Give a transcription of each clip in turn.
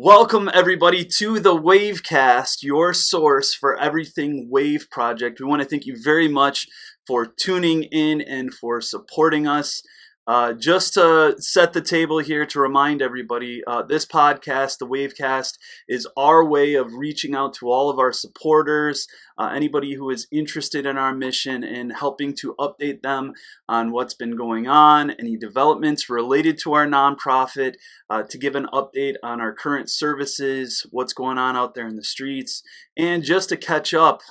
Welcome everybody to the WAVEcast, your source for everything Wave Project. We want to thank you very much for tuning in and for supporting us. Just to set the table here to remind everybody, this podcast, the WAVEcast, is our way of reaching out to all of our supporters, anybody who is interested in our mission and helping to update them on what's been going on, any developments related to our nonprofit, to give an update on our current services, what's going on out there in the streets, and just to catch up,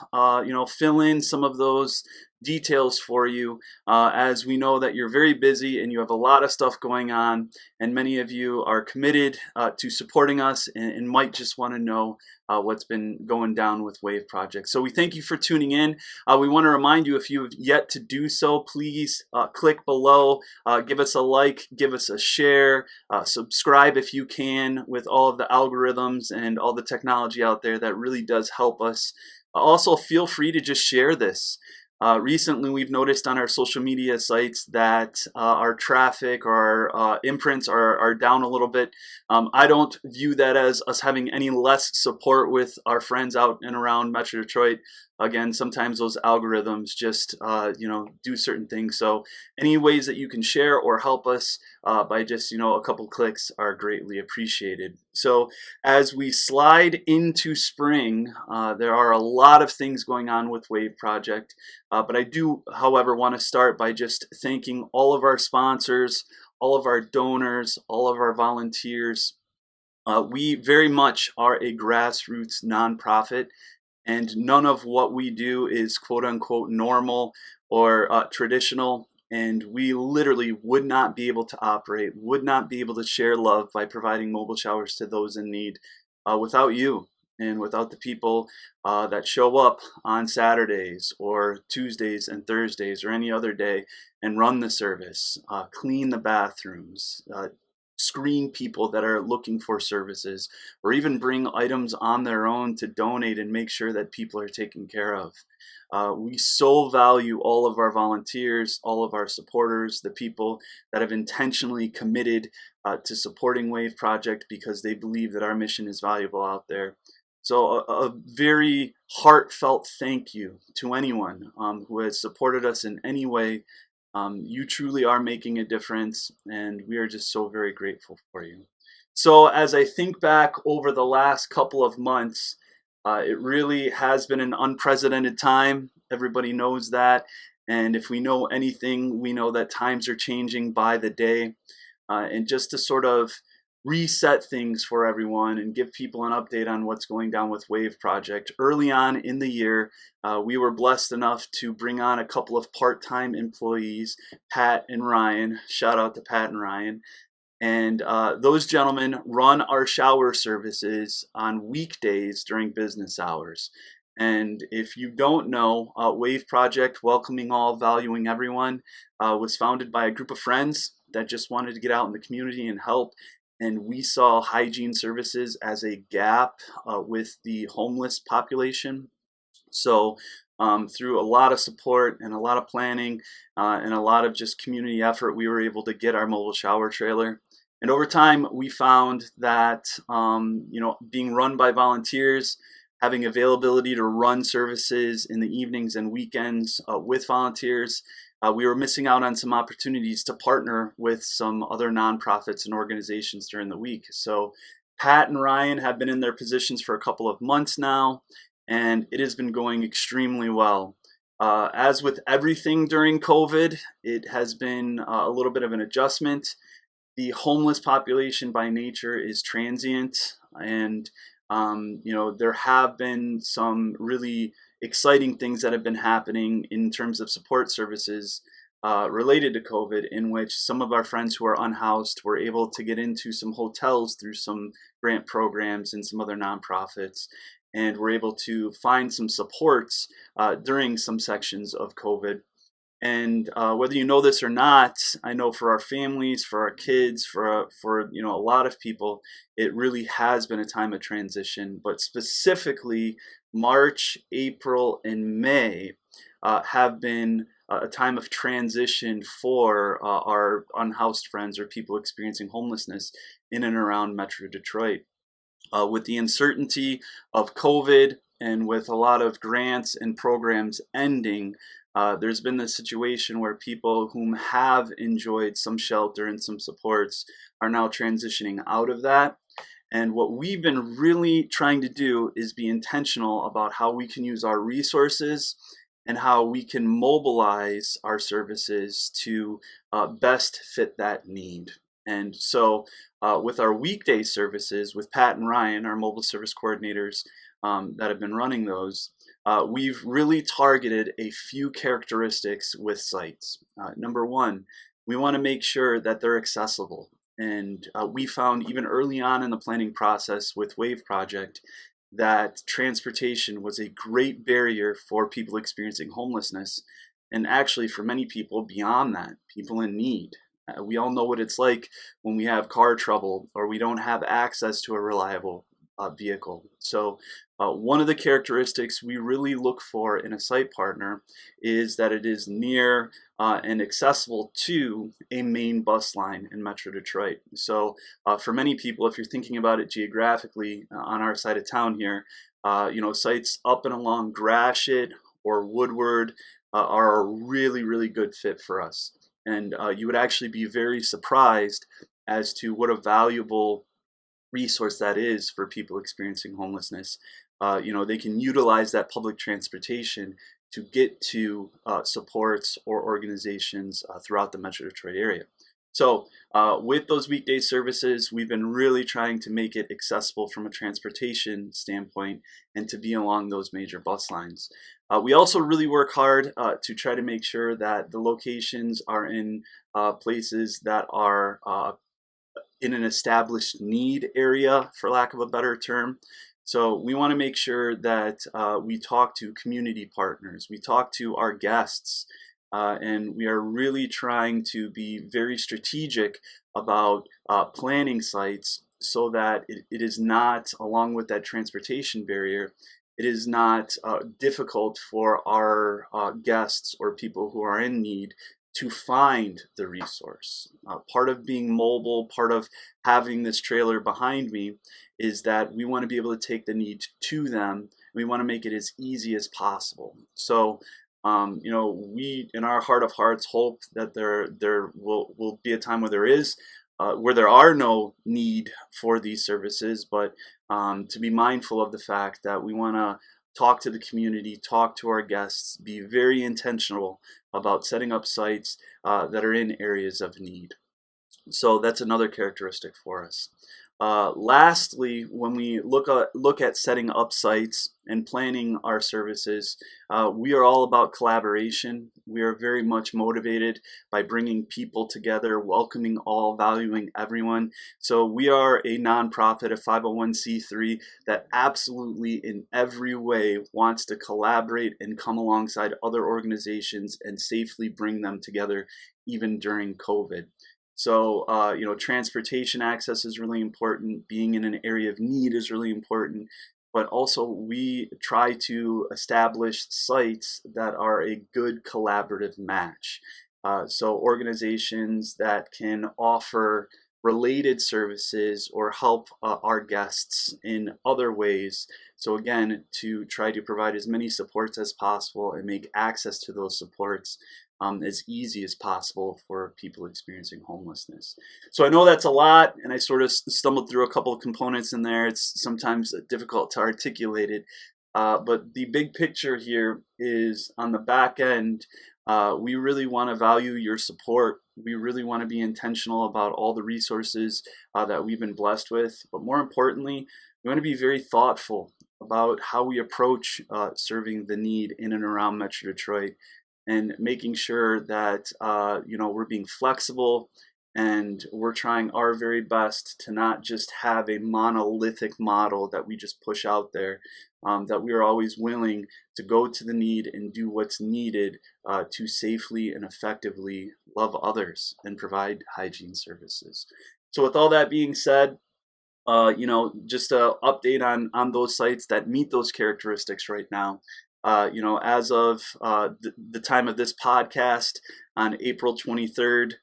fill in some of those details for you, as we know that you're very busy and you have a lot of stuff going on, and many of you are committed to supporting us and might just want to know what's been going down with Wave Project. So we thank you for tuning in. We want to remind you, if you have yet to do so, please click below, give us a like, give us a share, subscribe if you can, with all of the algorithms and all the technology out there that really does help us. Also, feel free to just share this. Recently, we've noticed on our social media sites that our traffic or our imprints are down a little bit. I don't view that as us having any less support with our friends out and around Metro Detroit. Again, sometimes those algorithms just do certain things. So any ways that you can share or help us by just a couple clicks are greatly appreciated. So as we slide into spring, there are a lot of things going on with Wave Project. But I do, however, want to start by just thanking all of our sponsors, all of our donors, all of our volunteers. We very much are a grassroots nonprofit, and none of what we do is quote unquote normal or traditional. And we literally would not be able to operate, would not be able to share love by providing mobile showers to those in need without you. And without the people that show up on Saturdays or Tuesdays and Thursdays or any other day and run the service, clean the bathrooms, screen people that are looking for services, or even bring items on their own to donate and make sure that people are taken care of. We so value all of our volunteers, all of our supporters, the people that have intentionally committed to supporting Wave Project because they believe that our mission is valuable out there. So a very heartfelt thank you to anyone who has supported us in any way. You truly are making a difference, and we are just so very grateful for you. So as I think back over the last couple of months, it really has been an unprecedented time. Everybody knows that. And if we know anything, we know that times are changing by the day. And just to sort of reset things for everyone and give people an update on what's going down with Wave Project. Early on in the year, we were blessed enough to bring on a couple of part-time employees, Pat and Ryan. Shout out to Pat and Ryan. And those gentlemen run our shower services on weekdays during business hours. And if you don't know, Wave Project, welcoming all, valuing everyone, was founded by a group of friends that just wanted to get out in the community and help. And we saw hygiene services as a gap with the homeless population. So through a lot of support and a lot of planning and a lot of just community effort, we were able to get our mobile shower trailer. And over time, we found that being run by volunteers, having availability to run services in the evenings and weekends with volunteers, we were missing out on some opportunities to partner with some other nonprofits and organizations during the week. So Pat and Ryan have been in their positions for a couple of months now, and it has been going extremely well. As with everything during COVID, it has been a little bit of an adjustment. The homeless population by nature is transient, and there have been some really exciting things that have been happening in terms of support services related to COVID, in which some of our friends who are unhoused were able to get into some hotels through some grant programs and some other nonprofits, and were able to find some supports during some sections of COVID. And whether you know this or not, I know for our families, for our kids, for a lot of people, it really has been a time of transition. But specifically, March, April, and May have been a time of transition for our unhoused friends or people experiencing homelessness in and around Metro Detroit. With the uncertainty of COVID and with a lot of grants and programs ending, there's been this situation where people whom have enjoyed some shelter and some supports are now transitioning out of that. And what we've been really trying to do is be intentional about how we can use our resources and how we can mobilize our services to best fit that need. And so, with our weekday services, with Pat and Ryan, our mobile service coordinators that have been running those, we've really targeted a few characteristics with sites. Number one, we want to make sure that they're accessible. And we found even early on in the planning process with WAVE Project that transportation was a great barrier for people experiencing homelessness. And actually, for many people beyond that, people in need. We all know what it's like when we have car trouble or we don't have access to a reliable vehicle. So, one of the characteristics we really look for in a site partner is that it is near and accessible to a main bus line in Metro Detroit. So, for many people, if you're thinking about it geographically on our side of town here, sites up and along Gratiot or Woodward are a really, really good fit for us. And you would actually be very surprised as to what a valuable resource that is for people experiencing homelessness. They can utilize that public transportation to get to supports or organizations throughout the Metro Detroit area. So with those weekday services, we've been really trying to make it accessible from a transportation standpoint and to be along those major bus lines. We also really work hard to try to make sure that the locations are in places that are in an established need area, for lack of a better term. So we want to make sure that we talk to community partners, we talk to our guests, and we are really trying to be very strategic about planning sites so that it is not, along with that transportation barrier, it is not difficult for our guests or people who are in need to find the resource. Part of being mobile, part of having this trailer behind me is that we want to be able to take the need to them. We want to make it as easy as possible. So, we in our heart of hearts hope that there will be a time where there are no need for these services, but to be mindful of the fact that we want to talk to the community, talk to our guests, be very intentional about setting up sites that are in areas of need. So that's another characteristic for us. Lastly, when we look at setting up sites and planning our services, we are all about collaboration. We are very much motivated by bringing people together, welcoming all, valuing everyone. So we are a nonprofit, a 501c3 that absolutely in every way wants to collaborate and come alongside other organizations and safely bring them together even during COVID. So, transportation access is really important. Being in an area of need is really important. But also, we try to establish sites that are a good collaborative match. So, organizations that can offer related services or help our guests in other ways. So, again, to try to provide as many supports as possible and make access to those supports as easy as possible for people experiencing homelessness. So I know that's a lot, and I sort of stumbled through a couple of components in there. It's sometimes difficult to articulate it, but the big picture here is on the back end, we really want to value your support. We really want to be intentional about all the resources that we've been blessed with, but more importantly, we want to be very thoughtful about how we approach serving the need in and around Metro Detroit, and making sure that we're being flexible and we're trying our very best to not just have a monolithic model that we just push out there, that we are always willing to go to the need and do what's needed to safely and effectively love others and provide hygiene services. So with all that being said, just an update on those sites that meet those characteristics right now. As of the time of this podcast on April 23rd,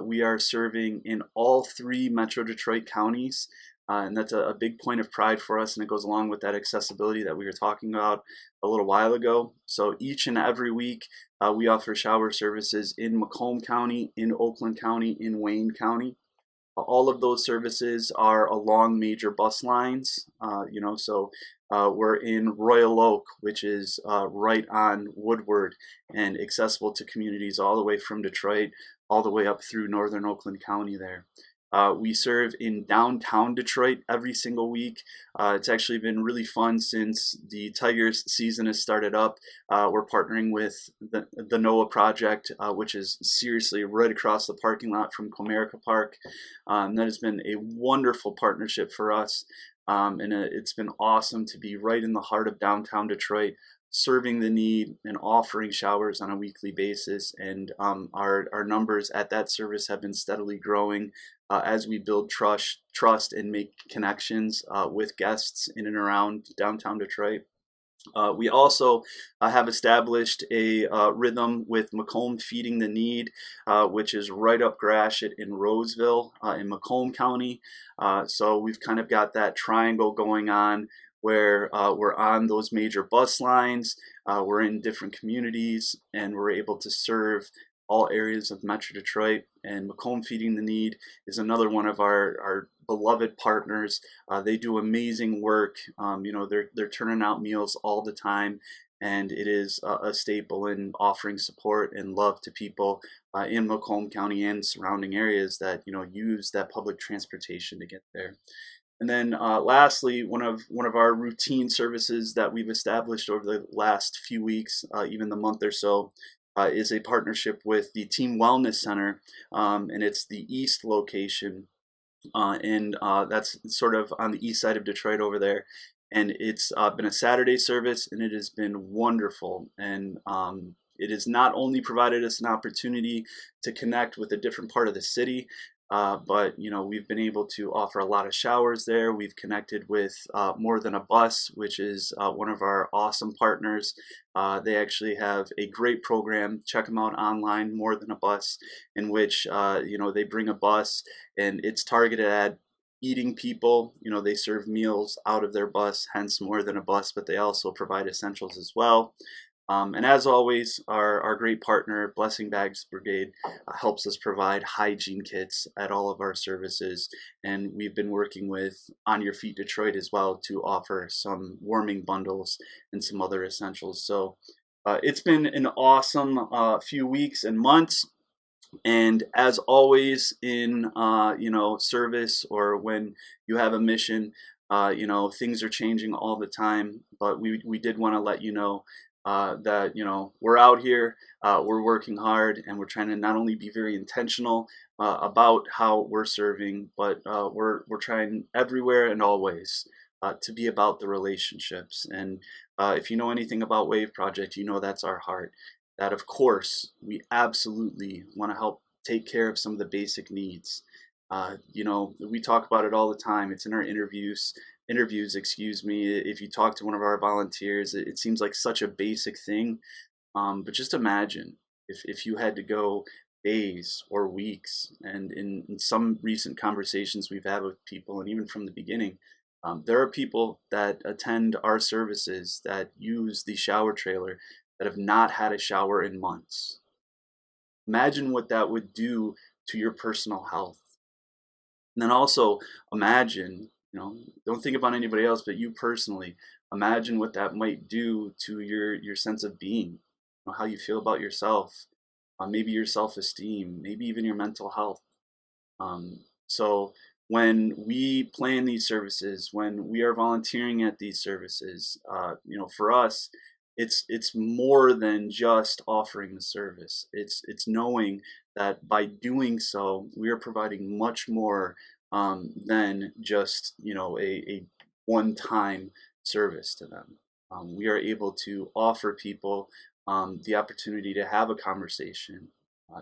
we are serving in all three Metro Detroit counties. And that's a big point of pride for us, and it goes along with that accessibility that we were talking about a little while ago. So each and every week, we offer shower services in Macomb County, in Oakland County, in Wayne County. All of those services are along major bus lines, so we're in Royal Oak, which is right on Woodward and accessible to communities all the way from Detroit, all the way up through northern Oakland County there. We serve in downtown Detroit every single week. It's actually been really fun since the Tigers season has started up. We're partnering with the NOAA project, which is seriously right across the parking lot from Comerica Park. That has been a wonderful partnership for us. And it's been awesome to be right in the heart of downtown Detroit, serving the need and offering showers on a weekly basis. And our numbers at that service have been steadily growing as we build trust and make connections with guests in and around downtown Detroit. We also have established a rhythm with Macomb Feeding the Need, which is right up Gratiot in Roseville in Macomb County. So we've kind of got that triangle going on where we're on those major bus lines, we're in different communities, and we're able to serve all areas of Metro Detroit. And Macomb Feeding the Need is another one of our beloved partners. They do amazing work. They're turning out meals all the time, and it is a staple in offering support and love to people in Macomb County and surrounding areas that use that public transportation to get there. And then lastly, one of our routine services that we've established over the last few weeks, even the month or so, is a partnership with the Team Wellness Center, and it's the East location, and that's sort of on the east side of Detroit over there. And it's been a Saturday service, and it has been wonderful. And it has not only provided us an opportunity to connect with a different part of the city, but we've been able to offer a lot of showers there. We've connected with More Than a Bus, which is one of our awesome partners. They actually have a great program. Check them out online, More Than a Bus, in which they bring a bus, and it's targeted at eating people. They serve meals out of their bus, hence More Than a Bus, but they also provide essentials as well. And as always, our great partner, Blessing Bags Brigade, helps us provide hygiene kits at all of our services. And we've been working with On Your Feet Detroit as well to offer some warming bundles and some other essentials. So it's been an awesome few weeks and months. And as always in service, or when you have a mission, things are changing all the time. But we did want to let you know that we're out here, we're working hard, and we're trying to not only be very intentional about how we're serving, but we're trying everywhere and always to be about the relationships. And if you know anything about Wave Project, that's our heart. That of course we absolutely want to help take care of some of the basic needs. We talk about it all the time. It's in our interviews, excuse me. If you talk to one of our volunteers, it seems like such a basic thing. But just imagine if you had to go days or weeks, and in some recent conversations we've had with people, and even from the beginning, there are people that attend our services that use the shower trailer that have not had a shower in months. Imagine what that would do to your personal health. And then also imagine, don't think about anybody else but you personally. Imagine what that might do to your sense of being, how you feel about yourself, maybe your self-esteem, maybe even your mental health. So when we plan these services, when we are volunteering at these services, for us, it's more than just offering the service. It's knowing that by doing so, we are providing much more than just a one-time service to them. We are able to offer people the opportunity to have a conversation,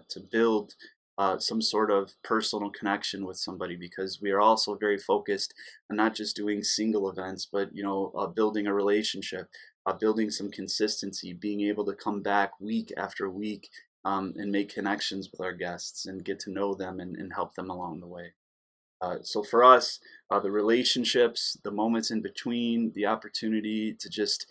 to build some sort of personal connection with somebody, because we are also very focused on not just doing single events, but building a relationship, building some consistency, being able to come back week after week and make connections with our guests and get to know them and help them along the way. So for us, the relationships, the moments in between, the opportunity to just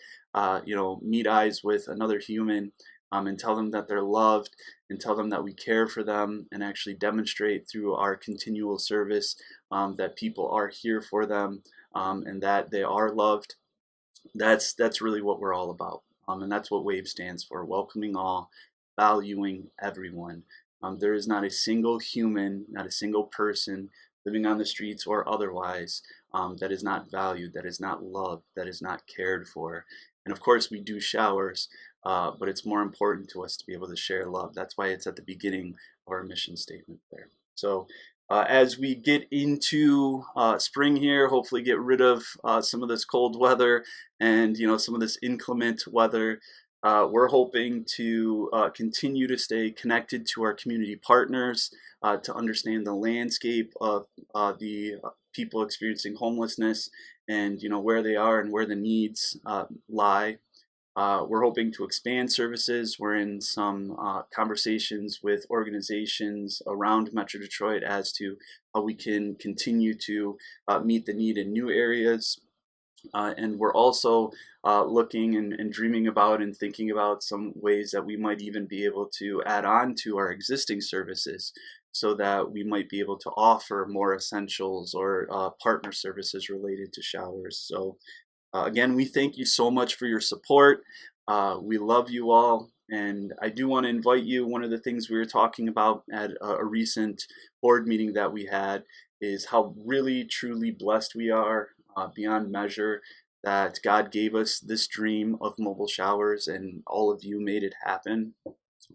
meet eyes with another human, and tell them that they're loved, and tell them that we care for them, and actually demonstrate through our continual service that people are here for them, and that they are loved. That's really what we're all about, and that's what WAVE stands for: welcoming all, valuing everyone. There is not a single human, not a single person living on the streets or otherwise, that is not valued, that is not loved, that is not cared for. And of course, we do showers, but it's more important to us to be able to share love. That's why it's at the beginning of our mission statement there. So as we get into spring here, hopefully get rid of some of this cold weather and some of this inclement weather. We're hoping to continue to stay connected to our community partners, to understand the landscape of the people experiencing homelessness, and where they are and where the needs lie. We're hoping to expand services. We're in some conversations with organizations around Metro Detroit as to how we can continue to meet the need in new areas. And we're also looking and dreaming about and thinking about some ways that we might even be able to add on to our existing services, so that we might be able to offer more essentials or partner services related to showers. So again, we thank you so much for your support. We love you all. And I do want to invite you. One of the things we were talking about at a recent board meeting that we had is how really, truly blessed we are, beyond measure, that God gave us this dream of mobile showers and all of you made it happen.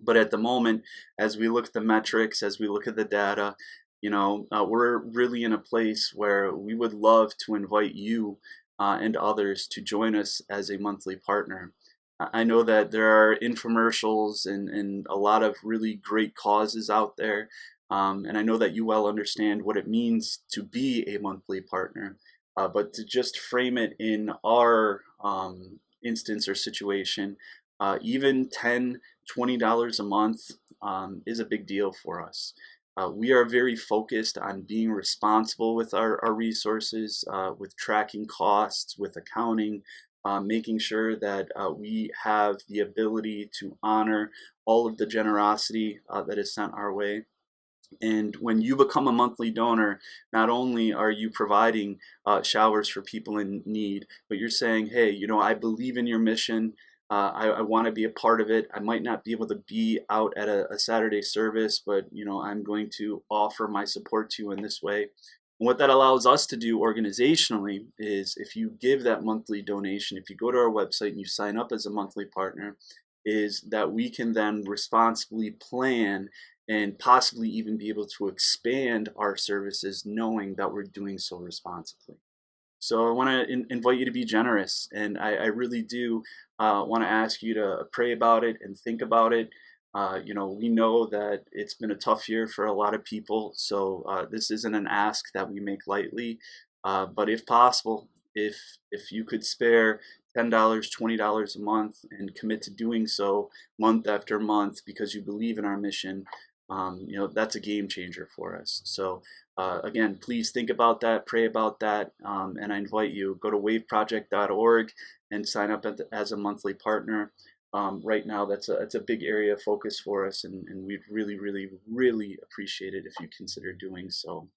But at the moment, as we look at the metrics, as we look at the data, we're really in a place where we would love to invite you and others to join us as a monthly partner. I know that there are infomercials and a lot of really great causes out there, and I know that you well understand what it means to be a monthly partner, but to just frame it in our instance or situation, even $10, $20 a month is a big deal for us. We are very focused on being responsible with our resources, with tracking costs, with accounting, making sure that we have the ability to honor all of the generosity that is sent our way. And when you become a monthly donor, not only are you providing showers for people in need, but you're saying, hey, I believe in your mission. I want to be a part of it. I might not be able to be out at a Saturday service, but I'm going to offer my support to you in this way. And what that allows us to do organizationally is, if you give that monthly donation, if you go to our website and you sign up as a monthly partner, is that we can then responsibly plan and possibly even be able to expand our services, knowing that we're doing so responsibly. So I want to invite you to be generous, and I really do want to ask you to pray about it and think about it. We know that it's been a tough year for a lot of people, so this isn't an ask that we make lightly. But if possible, if you could spare $10, $20 a month and commit to doing so month after month because you believe in our mission, that's a game changer for us. So again, please think about that, pray about that, and I invite you, go to waveproject.org and sign up as a monthly partner. Right now, it's a big area of focus for us, and we'd really, really, really appreciate it if you consider doing so.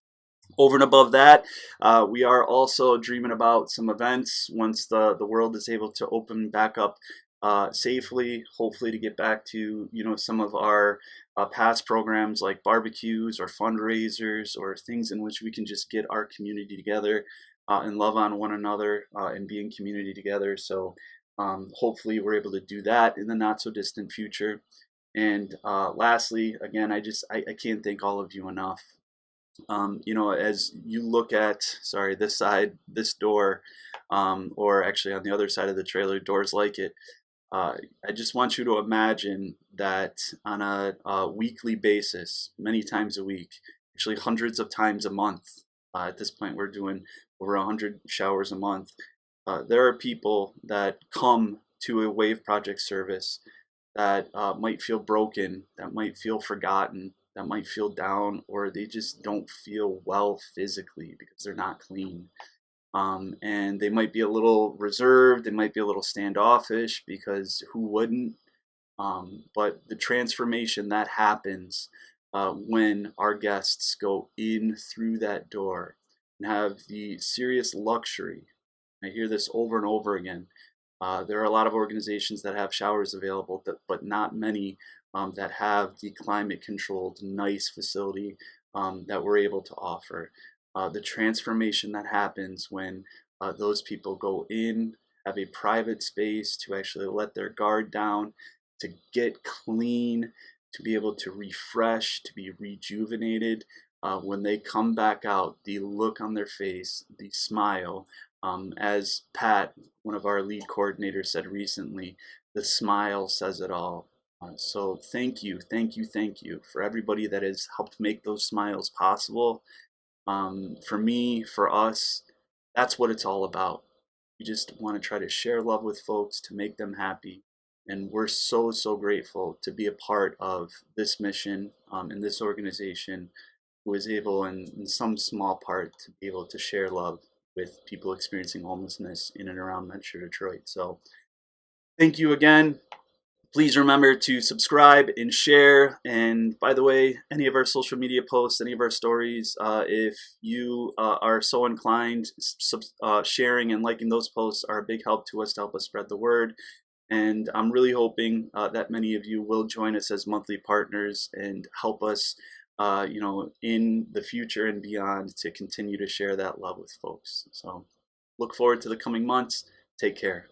Over and above that, we are also dreaming about some events once the world is able to open back up safely, hopefully to get back to some of our past programs like barbecues or fundraisers or things in which we can just get our community together and love on one another and be in community together. So hopefully we're able to do that in the not so distant future. And lastly, again, I can't thank all of you enough. As you look at, sorry, this side, this door, or actually on the other side of the trailer, doors like it, I just want you to imagine that on a weekly basis, many times a week, actually hundreds of times a month, at this point we're doing over 100 showers a month, there are people that come to a Wave Project service that might feel broken, that might feel forgotten, that might feel down, or they just don't feel well physically because they're not clean. And they might be a little reserved, they might be a little standoffish, because who wouldn't? But the transformation that happens when our guests go in through that door and have the serious luxury. I hear this over and over again. There are a lot of organizations that have showers available, but not many that have the climate controlled, nice facility that we're able to offer. The transformation that happens when those people go in, have a private space to actually let their guard down, to get clean, to be able to refresh, to be rejuvenated. When they come back out, the look on their face, the smile, as Pat, one of our lead coordinators, said recently, the smile says it all. So thank you, thank you, thank you for everybody that has helped make those smiles possible. For me, for us, that's what it's all about. We just want to try to share love with folks to make them happy. And we're so, so grateful to be a part of this mission and this organization, who is able, in some small part, to be able to share love with people experiencing homelessness in and around Metro Detroit. So thank you again. Please remember to subscribe and share. And by the way, any of our social media posts, any of our stories, if you are so inclined, sharing and liking those posts are a big help to us, to help us spread the word. And I'm really hoping that many of you will join us as monthly partners and help us, in the future and beyond, to continue to share that love with folks. So look forward to the coming months. Take care.